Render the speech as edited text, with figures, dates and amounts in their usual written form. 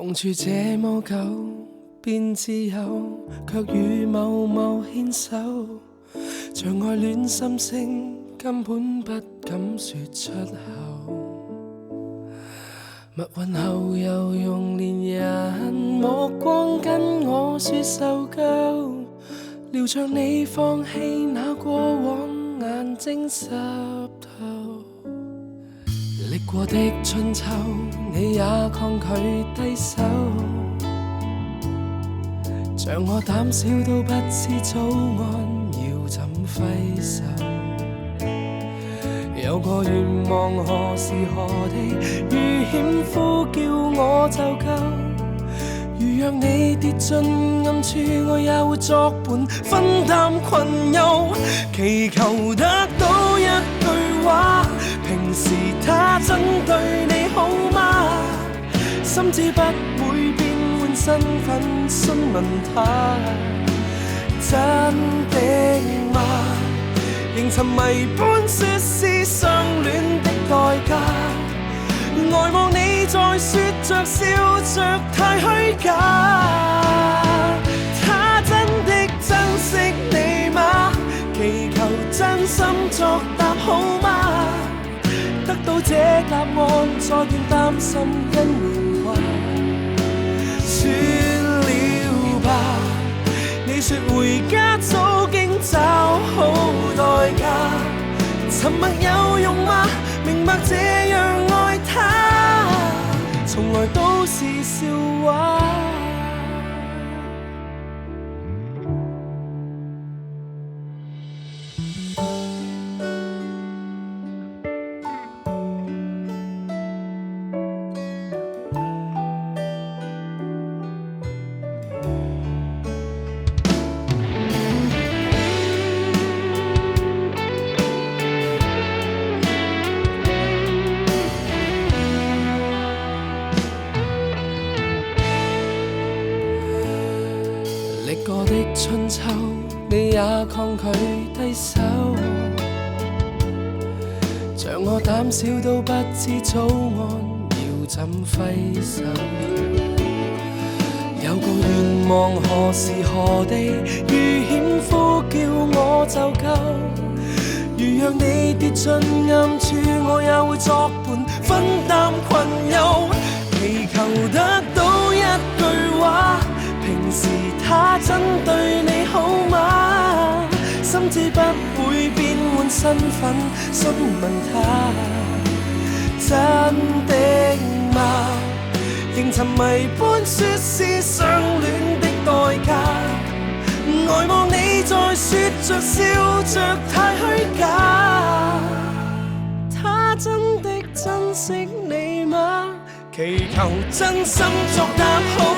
共處這麼久，便自由，卻與某某牽手，像愛戀心聲，根本不敢說出口。密雲後又用戀人目光跟我說受夠，撩着你放棄那過往，眼睛濕透。歷過的春秋，你也抗拒低手，像我膽小都不知早安要怎揮手。有個願望何時何地，遇險呼叫我就救。如若你跌進暗處，我也會作伴分擔困憂。祈求得到一句話，平時他真對你好嗎？心知不會變換身份詢問他，真的嗎？仍沉迷般說是相戀的代價，呆望你在說着笑着太虛假。他真的珍惜你嗎？祈求真心作答好嗎？得到這答案再斷擔心因年華。算了吧，你說回家早經找好代價，沉默有用嗎？明白這樣愛他，從來都是笑話。歷過的春秋，你也抗拒低手，像我膽小都不知早安要怎揮手。有個願望何時何地，遇險呼叫我就救。如若你跌進暗處，我也會作伴分擔困憂。祈求得到一句話，平時他真對你好嗎？心知不會變換身份詢問他，真的嗎？仍沉迷般說是相戀的代價，呆望你在說着笑着太虛假。他真的珍惜你嗎？祈求真心作答好